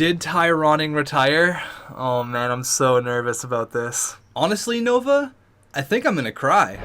Did Tyroning retire? Oh man, I'm so nervous about this. Honestly, Nova, I think I'm gonna cry.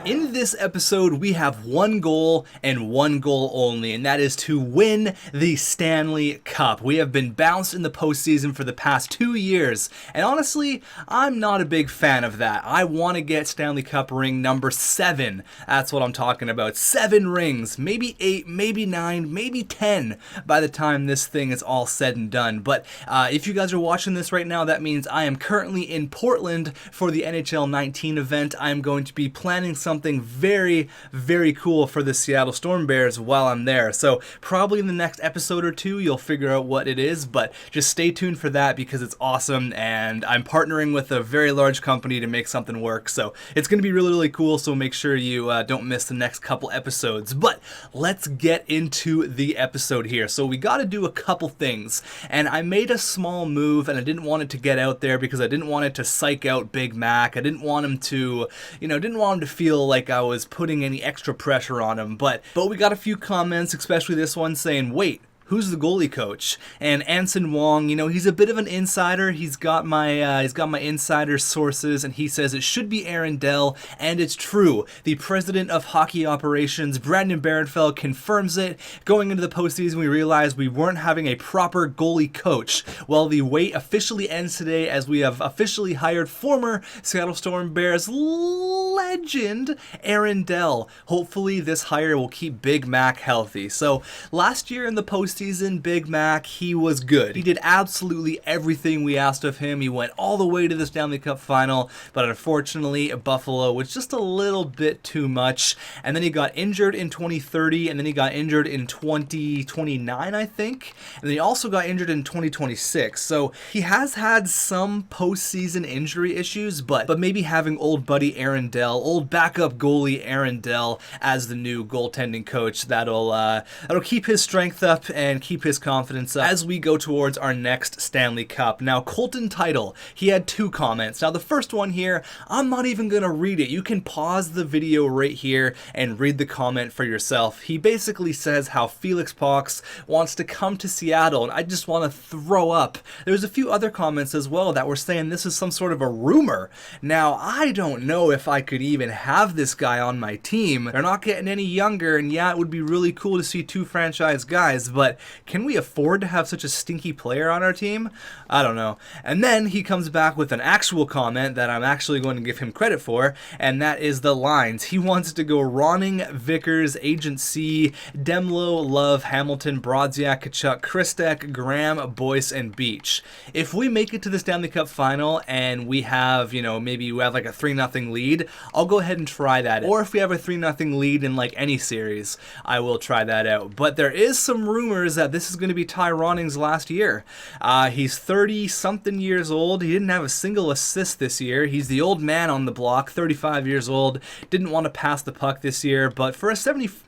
In this episode, we have one goal and one goal only, and that is to win the Stanley Cup. We have been bounced in the postseason for the past 2 years, and honestly, I'm not a big fan of that. I want to get Stanley Cup ring number 7. That's what I'm talking about. 7 rings, maybe 8, maybe 9, maybe 10 by the time this thing is all said and done. But if you guys are watching this right now, that means I am currently in Portland for the NHL 19 event. I am going to be planning something very, very cool for the Seattle Storm Bears while I'm there. So probably in the next episode or 2, you'll figure out what it is, but just stay tuned for that because it's awesome, and I'm partnering with a very large company to make something work. So it's going to be really, really cool, so make sure you don't miss the next couple episodes. But let's get into the episode here. So we got to do a couple things, and I made a small move, and I didn't want it to get out there because I didn't want it to psych out Big Mac. I didn't want him to, didn't want him to feel like I was putting any extra pressure on him, but we got a few comments, especially this one saying, wait, who's the goalie coach? And Anson Wong, he's a bit of an insider. He's got my insider sources, and he says it should be Aaron Dell, and it's true. The president of hockey operations, Brandon Barenfeld, confirms it. Going into the postseason, we realized we weren't having a proper goalie coach. Well, the wait officially ends today as we have officially hired former Seattle Storm Bears legend Aaron Dell. Hopefully, this hire will keep Big Mac healthy. So last year in the postseason, Big Mac, he was good. He did absolutely everything we asked of him. He went all the way to the Stanley Cup final, but unfortunately, Buffalo was just a little bit too much. And then he got injured in 2030, and then he got injured in 2029, I think. And then he also got injured in 2026. So he has had some postseason injury issues, but maybe having old buddy Aaron Dell, old backup goalie Aaron Dell as the new goaltending coach, that'll keep his strength up and keep his confidence up as we go towards our next Stanley Cup. Now, Colton Title, he had 2 comments. Now, the first one here, I'm not even going to read it. You can pause the video right here and read the comment for yourself. He basically says how Felix Pox wants to come to Seattle, and I just want to throw up. There's a few other comments as well that were saying this is some sort of a rumor. Now, I don't know if I could even have this guy on my team. They're not getting any younger, and yeah, it would be really cool to see 2 franchise guys, but can we afford to have such a stinky player on our team? I don't know. And then he comes back with an actual comment that I'm actually going to give him credit for, and that is the lines. He wants to go Ronning, Vickers, Agent C, Demlo, Love, Hamilton, Brodziak, Kachuk, Kristek, Graham, Boyce, and Beach. If we make it to the Stanley Cup final and we have, maybe we have like a 3-0 lead, I'll go ahead and try that. Or if we have a 3-0 lead in like any series, I will try that out. But there is some rumors that this is going to be Ty Ronning's last year. He's 30-something years old. He didn't have a single assist this year. He's the old man on the block, 35 years old. Didn't want to pass the puck this year, but for a 73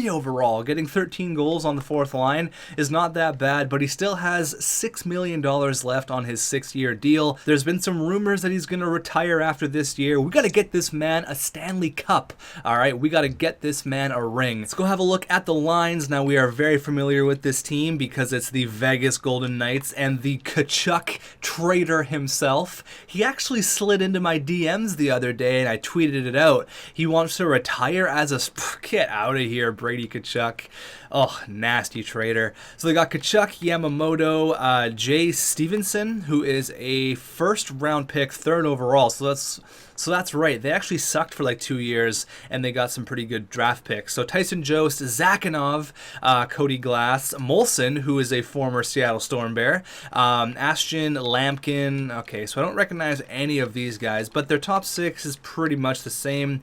overall, getting 13 goals on the 4th line is not that bad, but he still has $6 million left on his 6-year deal. There's been some rumors that he's going to retire after this year. We got to get this man a Stanley Cup. All right, we got to get this man a ring. Let's go have a look at the lines. Now, we are very familiar with this team because it's the Vegas Golden Knights and the Kachuk trader himself. He actually slid into my DMs the other day, and I tweeted it out. He wants to retire as a get out of here, Brady Kachuk. Oh, nasty traitor. So they got Kachuk, Yamamoto, Jay Stevenson, who is a 1st-round pick, 3rd overall. So that's right. They actually sucked for like 2 years, and they got some pretty good draft picks. So Tyson Jost, Zakhanov, Cody Glass, Molson, who is a former Seattle Storm Bear, Ashton, Lampkin. Okay, so I don't recognize any of these guys, but their top 6 is pretty much the same.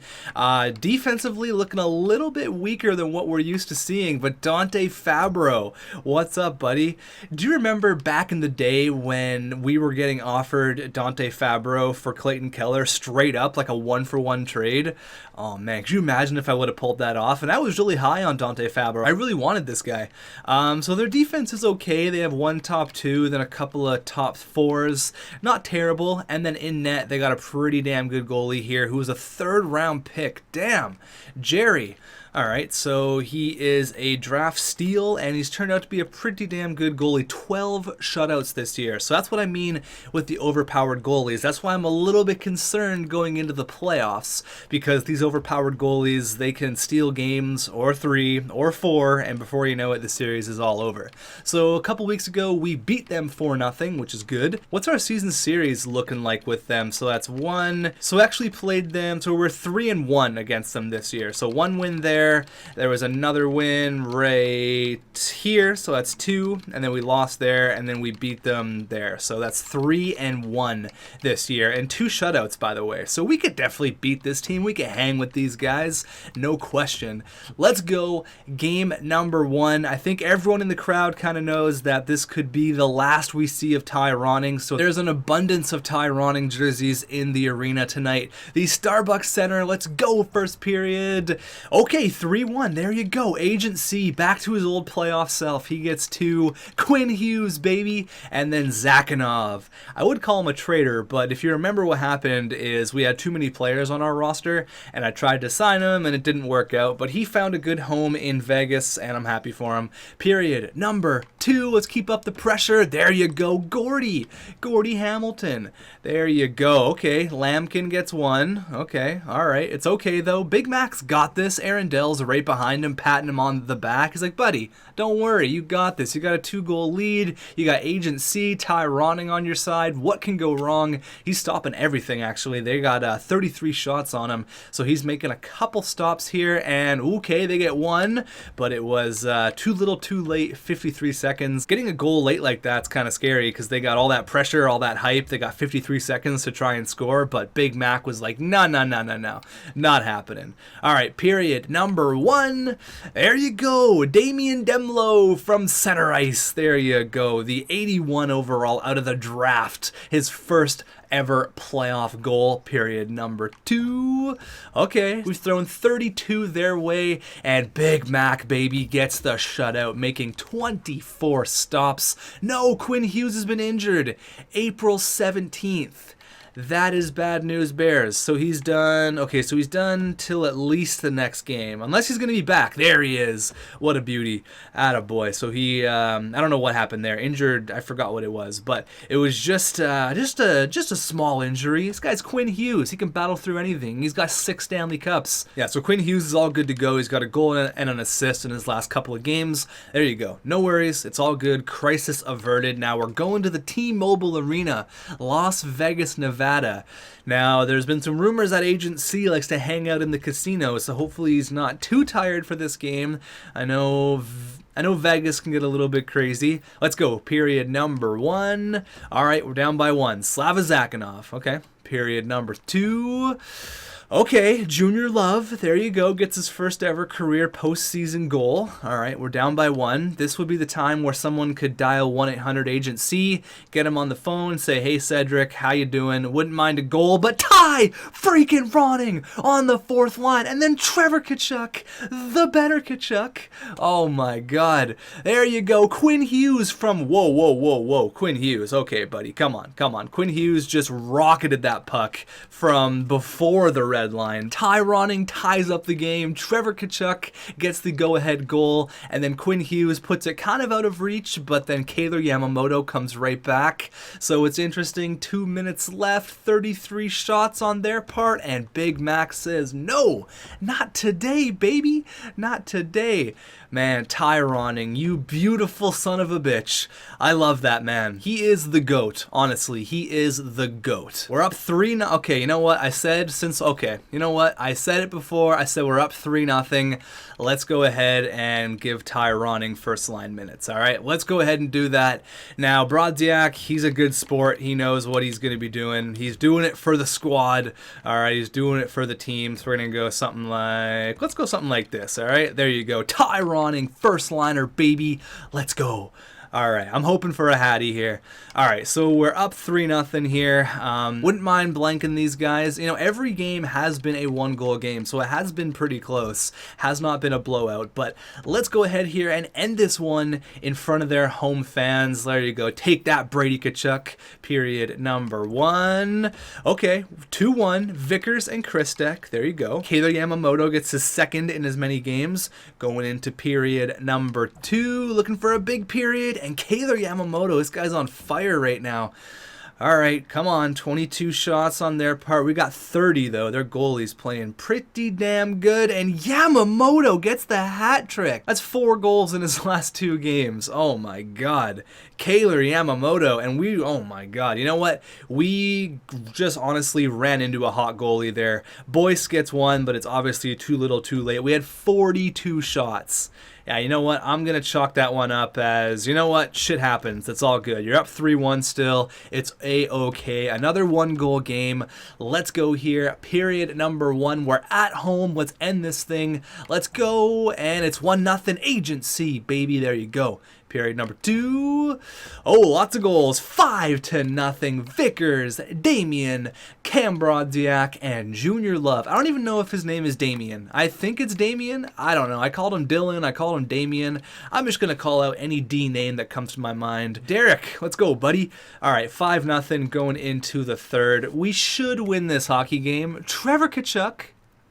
Defensively, looking a little bit weaker than what we're used to seeing, but Dante Fabro, what's up, buddy? Do you remember back in the day when we were getting offered Dante Fabro for Clayton Keller straight up, like a 1-for-1 trade? Oh man, could you imagine if I would have pulled that off? And I was really high on Dante Fabro. I really wanted this guy. So their defense is okay. They have 1 top 2, then a couple of top 4s. Not terrible. And then in net, they got a pretty damn good goalie here who was a 3rd-round pick. Damn. Jerry. All right, so he is a draft steal, and he's turned out to be a pretty damn good goalie. 12 shutouts this year. So that's what I mean with the overpowered goalies. That's why I'm a little bit concerned going into the playoffs, because these overpowered goalies, they can steal games or 3 or 4, and before you know it, the series is all over. So a couple weeks ago, we beat them 4-0, which is good. What's our season series looking like with them? So that's 1. So we actually played them, so we're 3-1 against them this year. So 1 win there. There was another win right here, so that's 2, and then we lost there, and then we beat them there. So that's 3-1 this year, and 2 shutouts, by the way. So we could definitely beat this team. We could hang with these guys, no question. Let's go game number 1. I think everyone in the crowd kind of knows that this could be the last we see of Ty Ronning, so there's an abundance of Ty Ronning jerseys in the arena tonight. The Starbucks Center, let's go, first period. Okay, 3-1, there you go. Agent C, back to his old playoff self. He gets 2. Quinn Hughes, baby, and then Zakhanov. I would call him a traitor, but if you remember what happened is we had too many players on our roster, and I tried to sign him, and it didn't work out, but he found a good home in Vegas, and I'm happy for him. Period number 2, let's keep up the pressure. There you go, Gordy Hamilton. There you go. Okay, Lampkin gets 1. Okay, all right. It's okay, though. Big Mac's got this. Aaron Dell's right behind him, patting him on the back. He's like, buddy, don't worry. You got this. You got a 2-goal lead. You got Agent C, Ty Ronning on your side. What can go wrong? He's stopping everything, actually. They got 33 shots on him, so he's making a couple stops here, and okay, they get 1, but it was too little too late, 53 seconds. Getting a goal late like that's kind of scary because they got all that pressure, all that hype. They got 53 seconds to try and score, but Big Mac was like, no, not happening. All right, period number 1. There you go. Damian Demlo from center ice. There you go. The 81 overall out of the draft. His first ever playoff goal, period number 2. Okay, we've thrown 32 their way, and Big Mac, baby, gets the shutout, making 24 stops. No, Quinn Hughes has been injured. April 17th. That is bad news, Bears. So he's done. Okay, so he's done till at least the next game, unless he's going to be back. There he is. What a beauty. Attaboy. So he, I don't know what happened there. Injured. I forgot what it was, but it was just a small injury. This guy's Quinn Hughes. He can battle through anything. He's got 6 Stanley Cups. Yeah. So Quinn Hughes is all good to go. He's got a goal and an assist in his last couple of games. There you go. No worries. It's all good. Crisis averted. Now we're going to the T-Mobile Arena, Las Vegas, Nevada. Now, there's been some rumors that Agent C likes to hang out in the casino, so hopefully he's not too tired for this game. I know Vegas can get a little bit crazy. Let's go. Period number 1. All right, we're down by 1. Slava Zakhanov. Okay. Period number 2. Okay, Junior Love, there you go, gets his first ever career postseason goal. All right, we're down by 1. This would be the time where someone could dial 1-800-AGENT-C, get him on the phone, say, hey, Cedric, how you doing? Wouldn't mind a goal, but Ty freaking Ronning on the 4th line, and then Trevor Tkachuk, the better Tkachuk. Oh, my God. There you go, Quinn Hughes from, whoa, Quinn Hughes. Okay, buddy, come on. Quinn Hughes just rocketed that puck from before the red line. Ty Ronning ties up the game. Trevor Tkachuk gets the go-ahead goal, and then Quinn Hughes puts it kind of out of reach, but then Kaylor Yamamoto comes right back. So it's interesting. 2 minutes left, 33 shots on their part, and Big Mac says, no, not today, baby. Not today. Man, Ty Ronning, you beautiful son of a bitch. I love that man. He is the GOAT. Honestly, he is the GOAT. We're up 3 now. Okay, you know what? I said it before. I said we're up 3-0. Let's go ahead and give Ty Ronning first line minutes. All right, let's go ahead and do that. Now, Brodziak, he's a good sport. He knows what he's going to be doing. He's doing it for the squad. All right, he's doing it for the team. So we're going to go something like, let's go something like this. All right, there you go. Ty Ronning, first liner, baby. Let's go. All right, I'm hoping for a Hattie here. All right, so we're up 3-0 here. Wouldn't mind blanking these guys. You know, every game has been a one-goal game, so it has been pretty close. Has not been a blowout, but let's go ahead here and end this one in front of their home fans. There you go. Take that, Brady Tkachuk. Period number 1. Okay, 2-1. Vickers and Christek. There you go. Kaylor Yamamoto gets his second in as many games. Going into period number 2. Looking for a big period. And Kaylor Yamamoto, this guy's on fire right now. All right, come on, 22 shots on their part. We got 30, though. Their goalie's playing pretty damn good, and Yamamoto gets the hat trick. That's 4 goals in his last 2 games. Oh, my God. Kaylor Yamamoto, and oh, my God. You know what? We just honestly ran into a hot goalie there. Boyce gets one, but it's obviously too little too late. We had 42 shots. Yeah, you know what? I'm going to chalk that one up as, you know what? Shit happens. It's all good. You're up 3-1 still. It's A-okay. Another 1-goal game. Let's go here. Period number 1. We're at home. Let's end this thing. Let's go. And it's 1-0 agency, baby. There you go. Period number 2. Oh, lots of goals. 5-0. Vickers, Damien, Cam Brodziak, and Junior Love. I don't even know if his name is Damien. I think it's Damien. I don't know. I called him Dylan. I called him Damien. I'm just going to call out any D name that comes to my mind. Derek, let's go, buddy. All right, 5-0 going into the third. We should win this hockey game. Trevor Tkachuk.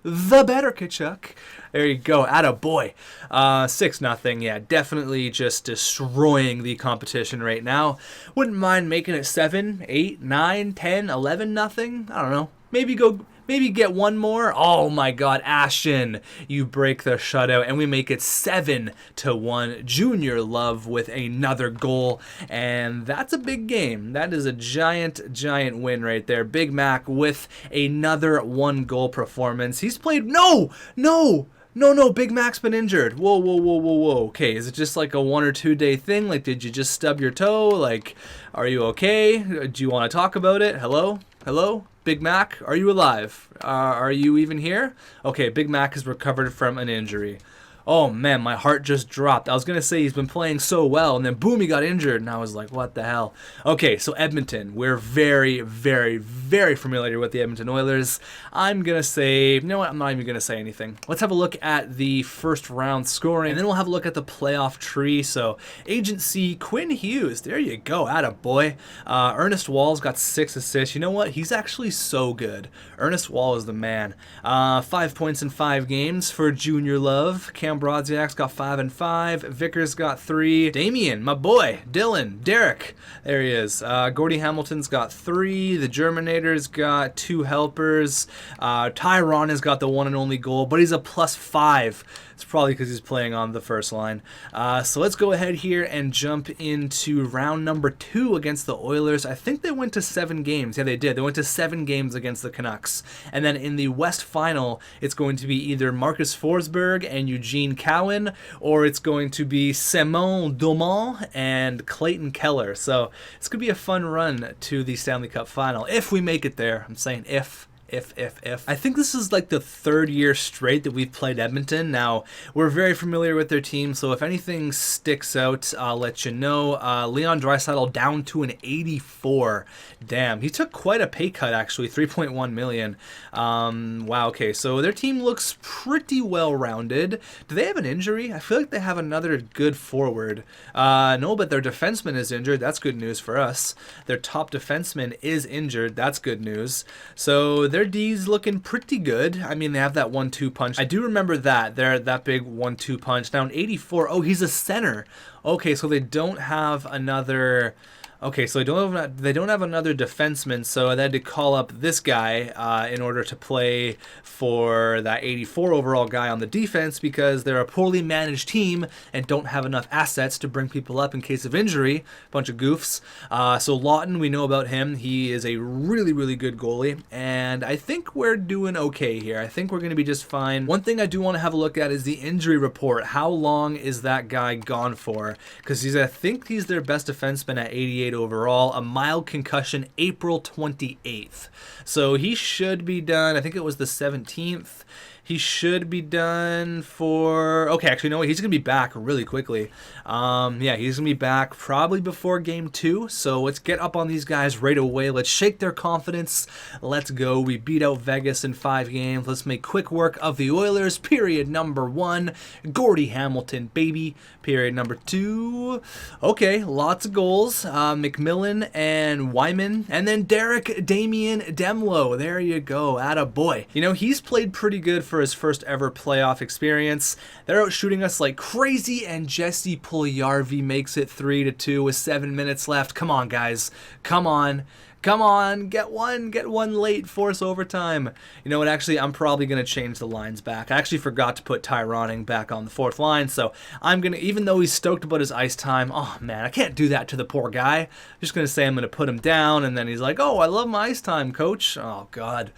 The better Tkachuk. There you go. Atta boy. 6-0. Yeah, definitely just destroying the competition right now. Wouldn't mind making it 7, 8, 9, 10, 11-0. I don't know. Maybe get one more. Oh my God, Ashton, you break the shutout, and we make it 7-1. Junior Love with another goal, and that's a big game. That is a giant win right there. Big Mac with another 1-goal performance. He's played. No. Big Mac's been injured. Whoa. Okay, is it just like a 1 or 2 day thing? Like, did you just stub your toe? Like, are you okay? Do you want to talk about it? Hello? Big Mac, are you alive? Are you even here? Okay, Big Mac has recovered from an injury. Oh man, my heart just dropped. I was going to say he's been playing so well, and then boom, he got injured, and I was like, what the hell? Okay, so Edmonton. We're very familiar with the Edmonton Oilers. I'm going to say, you know what, I'm not even going to say anything. Let's have a look at the first round scoring, and then we'll have a look at the playoff tree. So, Agency, Quinn Hughes, there you go, atta boy. Ernest Wall's got 6 assists. You know what, he's actually so good. Ernest Wall is the man. 5 points in 5 games for Junior Love. Cam Brodziak's got 5 and 5. Vickers got 3. Damien, my boy. Dylan, Derek, there he is. Gordy Hamilton's got 3. The Germinator's got 2 helpers. Tyron has got the one and only goal, but he's a +5. It's probably because he's playing on the first line. So let's go ahead here and jump into round number 2 against the Oilers. I think they went to 7 games. Yeah, they did. They went to 7 games against the Canucks. And then in the West Final, it's going to be either Marcus Forsberg and Eugene Cowan, or it's going to be Simon Dumont and Clayton Keller. So it's going to be a fun run to the Stanley Cup Final if we make it there. I'm saying if. I think this is like the 3rd year straight that we've played Edmonton. Now, we're very familiar with their team, so if anything sticks out, I'll let you know. Leon Draisaitl down to an 84. Damn, he took quite a pay cut, actually, $3.1 million. Wow, okay, so their team looks pretty well-rounded. Do they have an injury? I feel like they have another good forward. No, but their defenseman is injured. That's good news for us. Their top defenseman is injured. That's good news. So their D's looking pretty good. I mean, they have that 1-2 punch. I do remember that. They're that big 1-2 punch. Now, an 84. Oh, he's a center. Okay, so they don't have another... Okay, so they don't have another defenseman, so they had to call up this guy in order to play for that 84 overall guy on the defense because they're a poorly managed team and don't have enough assets to bring people up in case of injury. Bunch of goofs. So Lawton, we know about him. He is a really good goalie, and I think we're doing okay here. I think we're going to be just fine. One thing I do want to have a look at is the injury report. How long is that guy gone for? Because I think he's their best defenseman at 88 overall, a mild concussion, April 28th. So he should be done. I think it was the 17th. He should be done for... Okay, actually, no, he's going to be back really quickly. Yeah, he's going to be back probably before game 2. So let's get up on these guys right away. Let's shake their confidence. Let's go. We beat out Vegas in 5 games. Let's make quick work of the Oilers. Period number 1. Gordie Hamilton, baby. Period number 2. Okay, lots of goals. McMillan and Wyman. And then Derek Damian Demlow. There you go. Atta boy. You know, he's played pretty good for his first ever playoff experience. They're out shooting us like crazy, and Jesse Puljujarvi makes it 3-2 with 7 minutes left. Come on, guys. Come on. Come on, get one late, force overtime. You know what, actually, I'm probably going to change the lines back. I actually forgot to put Tyroning back on the 4th line, so I'm going to, even though he's stoked about his ice time, oh man, I can't do that to the poor guy. I'm just going to say I'm going to put him down, and then he's like, oh, I love my ice time, coach. Oh, God.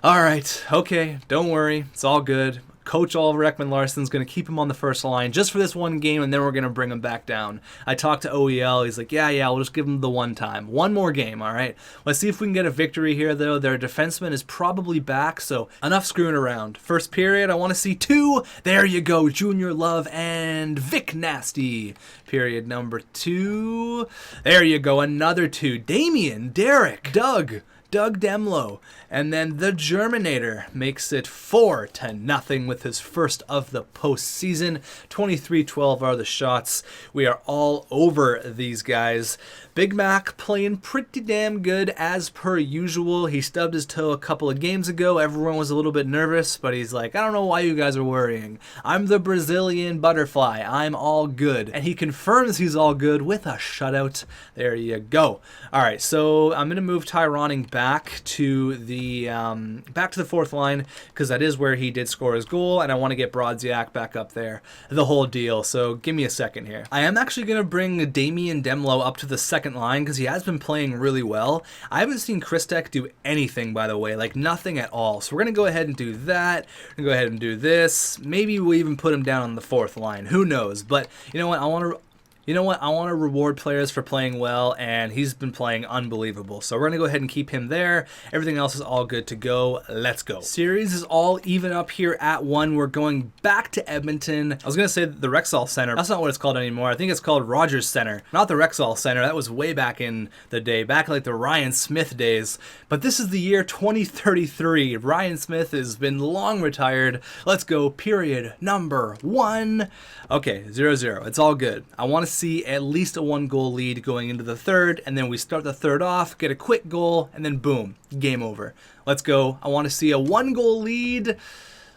All right, okay, don't worry, it's all good. Coach Oliver Ekman-Larsson's going to keep him on the first line just for this one game, and then we're going to bring him back down. I talked to OEL. He's like, yeah, we'll just give him the one time. One more game, all right? Let's see if we can get a victory here, though. Their defenseman is probably back, so enough screwing around. First period, I want to see 2. There you go, Junior Love and Vic Nasty. Period number 2. There you go, another 2. Damien, Derek, Doug Demlow, and then the Germinator makes it 4-0 with his first of the postseason. 23-12 are the shots. We are all over these guys. Big Mac playing pretty damn good as per usual. He stubbed his toe a couple of games ago. Everyone was a little bit nervous, but he's like, I don't know why you guys are worrying. I'm the Brazilian butterfly. I'm all good. And he confirms he's all good with a shutout. There you go. All right, so I'm going to move Tyroning back to the 4th line, because that is where he did score his goal, and I want to get Brodziak back up there. The whole deal. So give me a second here. I am actually going to bring Damian Demlow up to the 2nd line because he has been playing really well. I haven't seen xTech do anything, by the way, like nothing at all. So we're going to go ahead and do that. We're going to go ahead and do this. Maybe we'll even put him down on the 4th line. Who knows? But you know what? I want to reward players for playing well, and he's been playing unbelievable. So we're going to go ahead and keep him there. Everything else is all good to go. Let's go. Series is all even up here at 1. We're going back to Edmonton. I was going to say the Rexall Center. That's not what it's called anymore. I think it's called Rogers Center. Not the Rexall Center. That was way back in the day, back like the Ryan Smith days. But this is the year 2033. Ryan Smith has been long retired. Let's go. Period number 1. Okay, 0-0. It's all good. I want to see at least a 1-goal lead going into the 3rd, and then we start the 3rd off, get a quick goal, and then boom, game over. Let's go. I want to see a 1-goal lead.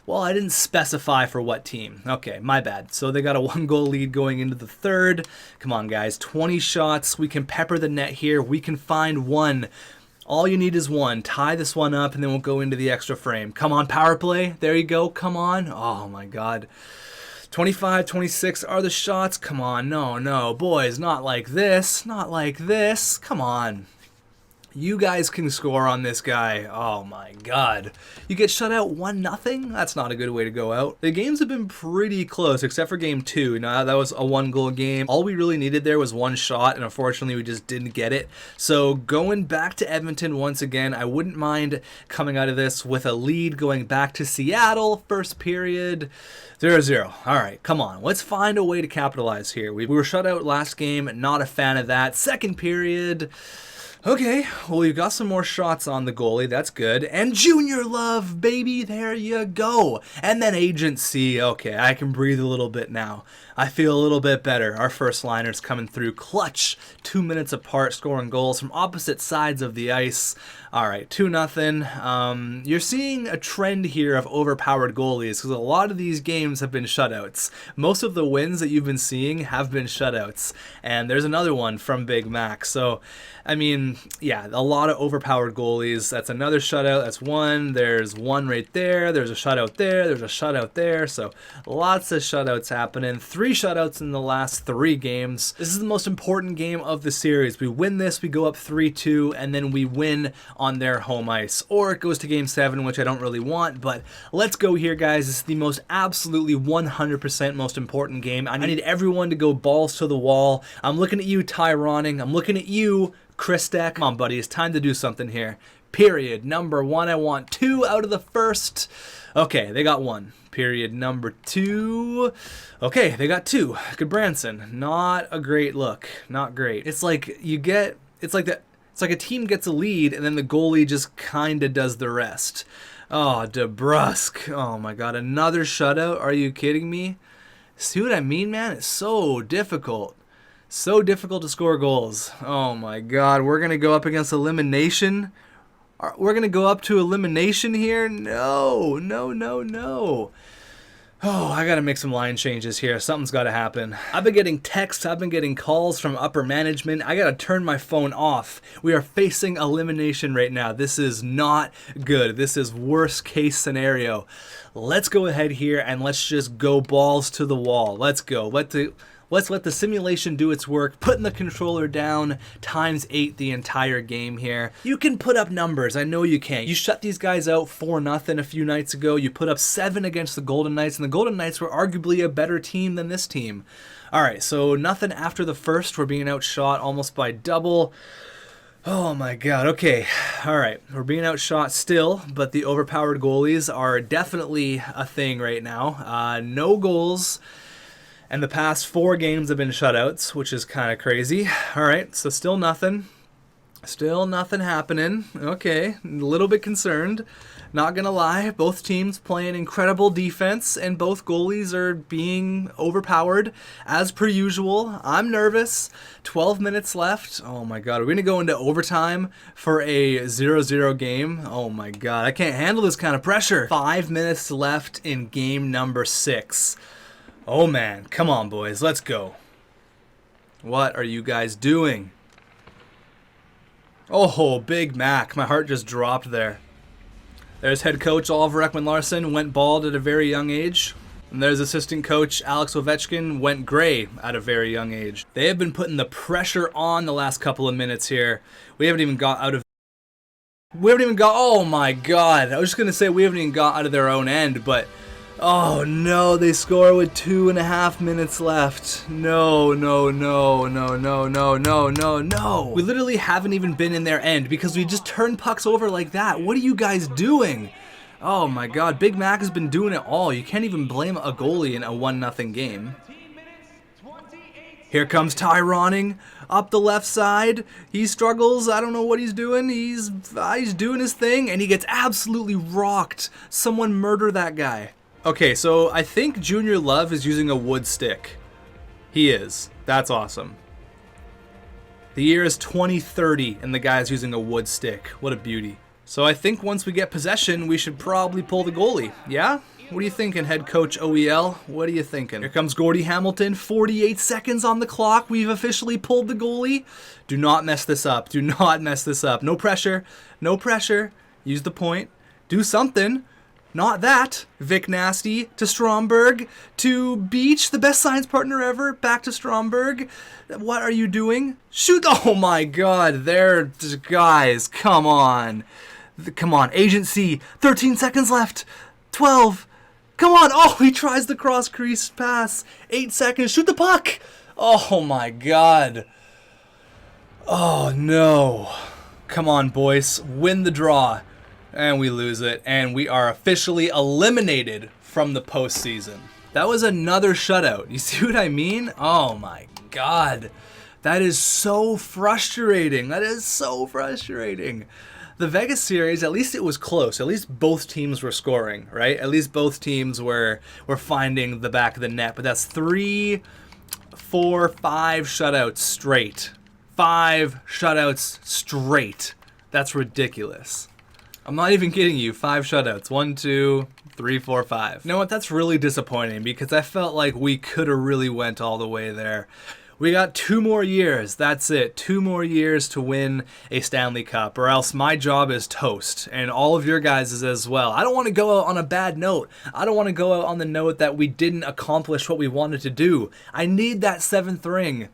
Well, I didn't specify for what team. Okay, my bad. So they got a 1-goal lead going into the 3rd. Come on, guys. 20 shots. We can pepper the net here. We can find 1. All you need is 1. Tie this one up, and then we'll go into the extra frame. Come on, power play. There you go. Come on. Oh, my God. 25, 26 are the shots. Come on, no, boys, not like this. Not like this. Come on. You guys can score on this guy. Oh my God. You get shut out 1-0? That's not a good way to go out. The games have been pretty close, except for game 2. You know, that was a 1-goal game. All we really needed there was 1 shot, and unfortunately we just didn't get it. So going back to Edmonton once again, I wouldn't mind coming out of this with a lead, going back to Seattle. First period, 0-0. All right, come on. Let's find a way to capitalize here. We were shut out last game. Not a fan of that. Second period. Okay, well, we've got some more shots on the goalie. That's good. And Junior Love, baby, there you go. And then Agent C. Okay, I can breathe a little bit now. I feel a little bit better. Our first liner's coming through clutch. 2 minutes apart, scoring goals from opposite sides of the ice. All right, 2-0. You're seeing a trend here of overpowered goalies because a lot of these games have been shutouts. Most of the wins that you've been seeing have been shutouts. And there's another one from Big Mac. So, I mean, yeah, a lot of overpowered goalies. That's another shutout. That's 1. There's 1 right there. There's a shutout there. There's a shutout there. So lots of shutouts happening. 3 shutouts in the last 3 games. This is the most important game of the series. We win this, we go up 3-2, and then we win on their home ice. Or it goes to game 7, which I don't really want, but let's go here, guys. This is the most absolutely 100% most important game. I need everyone to go balls to the wall. I'm looking at you, Tyroning. I'm looking at you, xTech. Come on, buddy. It's time to do something here. Period number 1. I want 2 out of the first. Okay, they got 1. Period number 2. Okay, they got 2. Good Branson. Not a great look. Not great. It's like it's like a team gets a lead and then the goalie just kind of does the rest. Oh, DeBrusque. Oh my God, another shutout. Are you kidding me? See what I mean, man? It's so difficult. So difficult to score goals. Oh my God, we're going to go up against elimination. We're going to go up to elimination here? No, no, no, no. Oh, I got to make some line changes here. Something's got to happen. I've been getting texts. I've been getting calls from upper management. I got to turn my phone off. We are facing elimination right now. This is not good. This is worst case scenario. Let's go ahead here and let's just go balls to the wall. Let's go. Let's let the simulation do its work, putting the controller down, ×8 the entire game here. You can put up numbers, I know you can. You shut these guys out 4-0 a few nights ago. You put up 7 against the Golden Knights, and the Golden Knights were arguably a better team than this team. All right, so nothing after the first. We're being outshot almost by double. Oh my God, okay. All right, we're being outshot still, but the overpowered goalies are definitely a thing right now. No goals. And the past 4 games have been shutouts, which is kind of crazy. All right, so still nothing. Still nothing happening. Okay, a little bit concerned. Not going to lie, both teams playing incredible defense, and both goalies are being overpowered as per usual. I'm nervous. 12 minutes left. Oh my God, are we going to go into overtime for a 0-0 game? Oh my God, I can't handle this kind of pressure. 5 minutes left in game number 6. Oh man, come on boys, let's go. What are you guys doing? Oh, Big Mac, my heart just dropped there. There's head coach Oliver Ekman-Larsson, went bald at a very young age. And there's assistant coach Alex Ovechkin, went gray at a very young age. They have been putting the pressure on the last couple of minutes here. We haven't even got, oh my God. I was just going to say we haven't even got out of their own end, but oh no, they score with 2.5 minutes left. No, no, no, no, no, no, no, no, no. We literally haven't even been in their end because we just turned pucks over like that. What are you guys doing? Oh my God, Big Mac has been doing it all. You can't even blame a goalie in a 1-0 game. Here comes Tyroning up the left side. He struggles. I don't know what he's doing. He's doing his thing, and he gets absolutely rocked. Someone murder that guy. Okay, so I think Junior Love is using a wood stick. He is. That's awesome. The year is 2030, and the guy's using a wood stick. What a beauty. So I think once we get possession, we should probably pull the goalie. Yeah? What are you thinking, head coach OEL? What are you thinking? Here comes Gordie Hamilton. 48 seconds on the clock. We've officially pulled the goalie. Do not mess this up. Do not mess this up. No pressure. No pressure. Use the point. Do something. Not that. Vic Nasty to Stromberg to Beach, the best science partner ever. Back to Stromberg. What are you doing? Shoot. Oh my God. There, guys. Come on. Come on. Agency. 13 seconds left. 12. Come on. Oh, he tries the cross crease pass. 8 seconds. Shoot the puck. Oh my God. Oh no. Come on, boys. Win the draw. And we lose it, and we are officially eliminated from the postseason. That was another shutout. You see what I mean? Oh my God. That is so frustrating. That is so frustrating. The Vegas series, at least it was close. At least both teams were scoring, right? At least both teams were finding the back of the net. But that's 3, 4, 5 shutouts straight. 5 shutouts straight. That's ridiculous. I'm not even kidding you. 5 shutouts. 1, 2, 3, 4, 5. You know what? That's really disappointing because I felt like we could have really went all the way there. We got 2 more years. That's it. 2 more years to win a Stanley Cup, or else my job is toast, and all of your guys is as well. I don't want to go out on a bad note. I don't want to go out on the note that we didn't accomplish what we wanted to do. I need that 7th ring.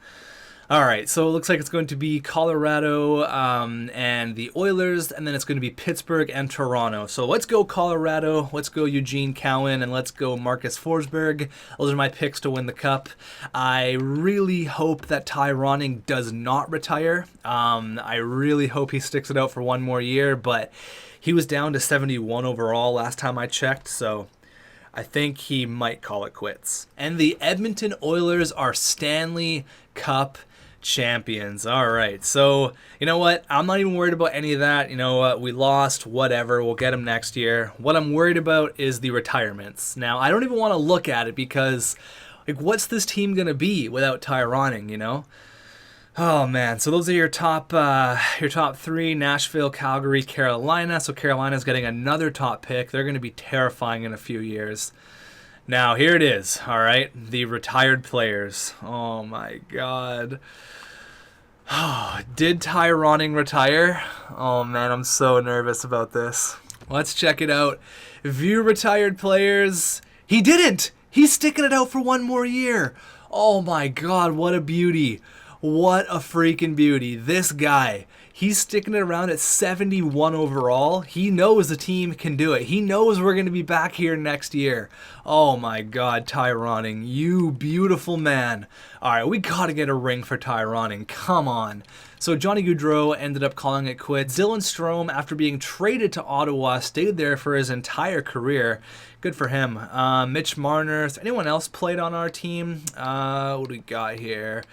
All right, so it looks like it's going to be Colorado and the Oilers, and then it's going to be Pittsburgh and Toronto. So let's go Colorado, let's go Eugene Cowan, and let's go Marcus Forsberg. Those are my picks to win the Cup. I really hope that Ty Ronning does not retire. I really hope he sticks it out for one more year, but he was down to 71 overall last time I checked, so I think he might call it quits. And the Edmonton Oilers are Stanley Cup champions. All right, so you know what? I'm not even worried about any of that. You know what? We lost, whatever. We'll get them next year. What I'm worried about is the retirements. Now, I don't even want to look at it because, like, what's this team going to be without Ty Ronning, you know? Oh man, so those are your top three: Nashville, Calgary, Carolina. So Carolina's getting another top pick. They're going to be terrifying in a few years. Now here it is. All right, the retired players. Oh my God. Oh, did Ty Ronning retire? Oh man, I'm so nervous about this. Let's check it out. View retired players. He didn't. He's sticking it out for one more year. Oh my God, what a beauty. What a freaking beauty. This guy, he's sticking it around at 71 overall. He knows the team can do it. He knows we're going to be back here next year. Oh my God, Ty Ronning, you beautiful man. All right, we got to get a ring for Ty Ronning. Come on. So Johnny Gaudreau ended up calling it quits. Dylan Strome, after being traded to Ottawa, stayed there for his entire career. Good for him. Mitch Marner. Anyone else played on our team? What do we got here?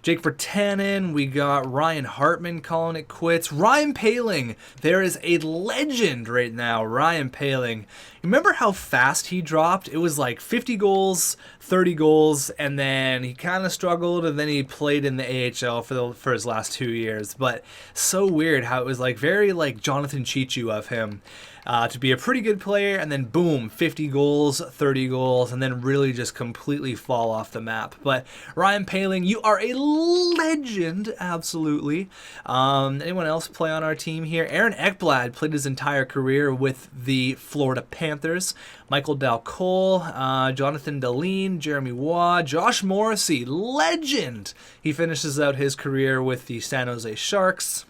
Jake Virtanen. We got Ryan Hartman calling it quits. Ryan Poehling. There is a legend right now, Ryan Poehling. Remember how fast he dropped? It was like 50 goals, 30 goals, and then he kind of struggled, and then he played in the AHL for his last 2 years. But so weird how it was like very like Jonathan Cheechoo of him. To be a pretty good player, and then boom, 50 goals, 30 goals, and then really just completely fall off the map. But Ryan Poehling, you are a legend, absolutely. Anyone else play on our team here? Aaron Ekblad played his entire career with the Florida Panthers. Michael Dalcol, Jonathan Dahlin, Jeremy Waugh, Josh Morrissey, legend. He finishes out his career with the San Jose Sharks.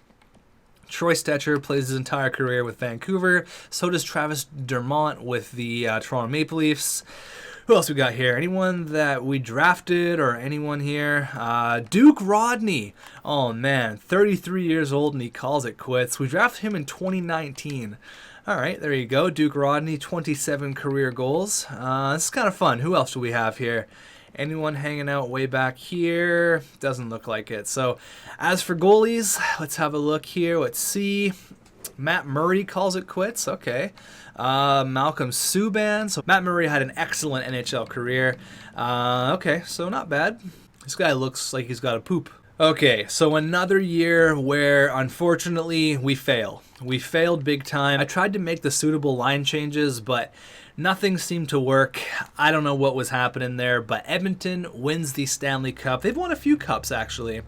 Troy Stetcher plays his entire career with Vancouver. So does Travis Dermott with the Toronto Maple Leafs. Who else we got here? Anyone that we drafted or anyone here? Duke Rodney. Oh man, 33 years old and he calls it quits. We drafted him in 2019. All right, there you go. Duke Rodney, 27 career goals. This is kind of fun. Who else do we have here? Anyone hanging out way back here? Doesn't look like it. So as for goalies, let's have a look here. Let's see. Matt Murray calls it quits. Okay. Malcolm Subban. So Matt Murray had an excellent NHL career. Okay, so not bad. This guy looks like he's got a poop. Okay, so another year where, unfortunately, we fail. We failed big time. I tried to make the suitable line changes, but nothing seemed to work. I don't know what was happening there, but Edmonton wins the Stanley Cup. They've won a few cups, actually.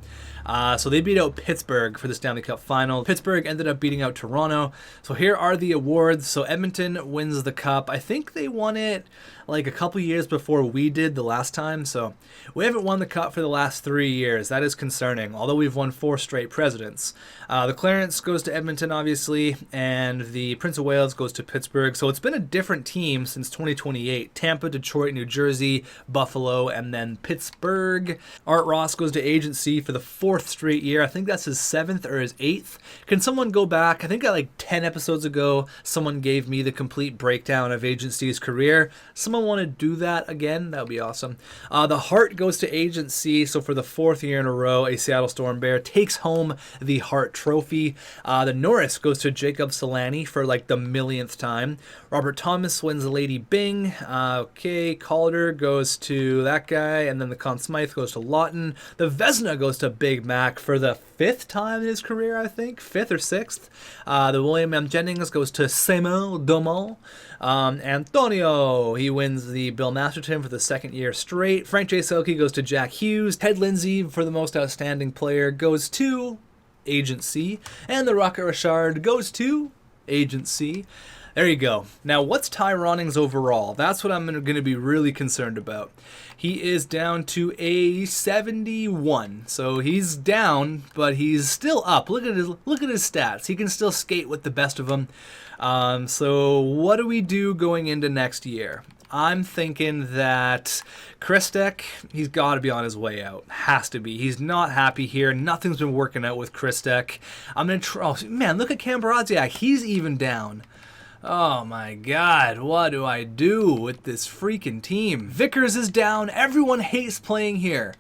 So they beat out Pittsburgh for the Stanley Cup final. Pittsburgh ended up beating out Toronto. So here are the awards. So Edmonton wins the cup. I think they won it like a couple years before we did the last time. So we haven't won the cup for the last 3 years. That is concerning, although we've won 4 straight presidents. The Clarence goes to Edmonton, obviously, and the Prince of Wales goes to Pittsburgh. So it's been a different team since 2028. Tampa, Detroit, New Jersey, Buffalo, and then Pittsburgh. Art Ross goes to agency for the 4th straight year. I think that's his 7th or his 8th. Can someone go back? I think like 10 episodes ago, someone gave me the complete breakdown of agency's career. Someone want to do that again? That would be awesome. The Hart goes to agency. So for the 4th year in a row, a Seattle Storm Bear takes home the Hart Trophy. The Norris goes to Jacob Solani for like the millionth time. Robert Thomas wins the Lady Byng. Okay, Calder goes to that guy, and then the Conn Smythe goes to Lawton. The Vezina goes to Big Mac for the 5th time in his career, I think. 5th or 6th. The William M. Jennings goes to Samuel Domo. Antonio, he wins the Bill Masterton for the 2nd year straight. Frank J. Selke goes to Jack Hughes. Ted Lindsay, for the most outstanding player, goes to agency. And the Rocket Richard goes to agency. There you go. Now, what's Ty Ronning's overall? That's what I'm going to be really concerned about. He is down to a 71. So he's down, but he's still up. Look at his stats. He can still skate with the best of them. So what do we do going into next year? I'm thinking that Christek, he's got to be on his way out. Has to be. He's not happy here. Nothing's been working out with Christek. I'm going to try. Oh, man, look at Cam Brodziak. He's even down. Oh my god, what do I do with this freaking team? Vickers is down. Everyone hates playing here.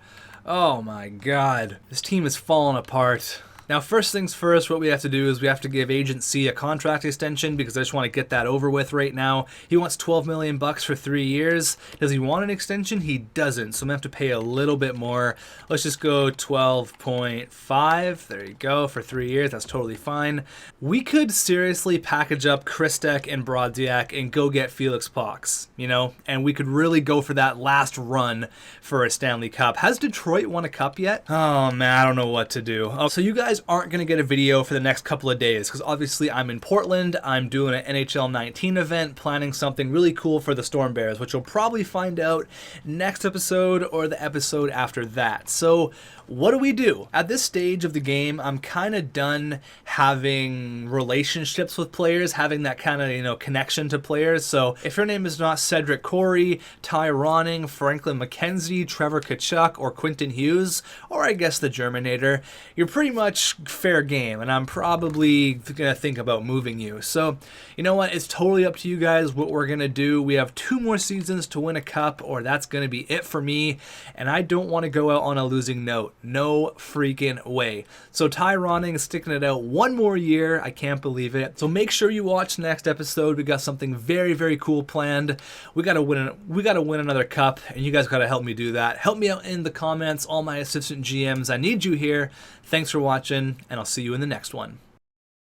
Oh my god. This team is falling apart. Now, first things first, what we have to do is we have to give Agent C a contract extension because I just want to get that over with right now. He wants $12 million for 3 years. Does he want an extension? He doesn't, so I'm going to have to pay a little bit more. Let's just go 12.5. There you go, for 3 years. That's totally fine. We could seriously package up Christek and Brodziak and go get Felix Pox, you know, and we could really go for that last run for a Stanley Cup. Has Detroit won a cup yet? Oh, man, I don't know what to do. Oh, so you guys aren't going to get a video for the next couple of days because obviously I'm in Portland. I'm doing an NHL 19 event, planning something really cool for the Storm Bears, which you'll probably find out next episode or the episode after that. So what do we do? At this stage of the game, I'm kind of done having relationships with players, having that kind of, you know, connection to players. So if your name is not Cedric Corey, Ty Ronning, Franklin McKenzie, Trevor Tkachuk, or Quentin Hughes, or I guess the Germinator, you're pretty much fair game, and I'm probably going to think about moving you. So, you know what? It's totally up to you guys what we're going to do. We have 2 more seasons to win a cup, or that's going to be it for me, and I don't want to go out on a losing note. No freaking way. So Ty Ronning is sticking it out 1 more year. I can't believe it. So make sure you watch the next episode. We got something very, very cool planned. We got to win another cup, and you guys got to help me do that. Help me out in the comments, all my assistant GMs. I need you here. Thanks for watching, and I'll see you in the next one.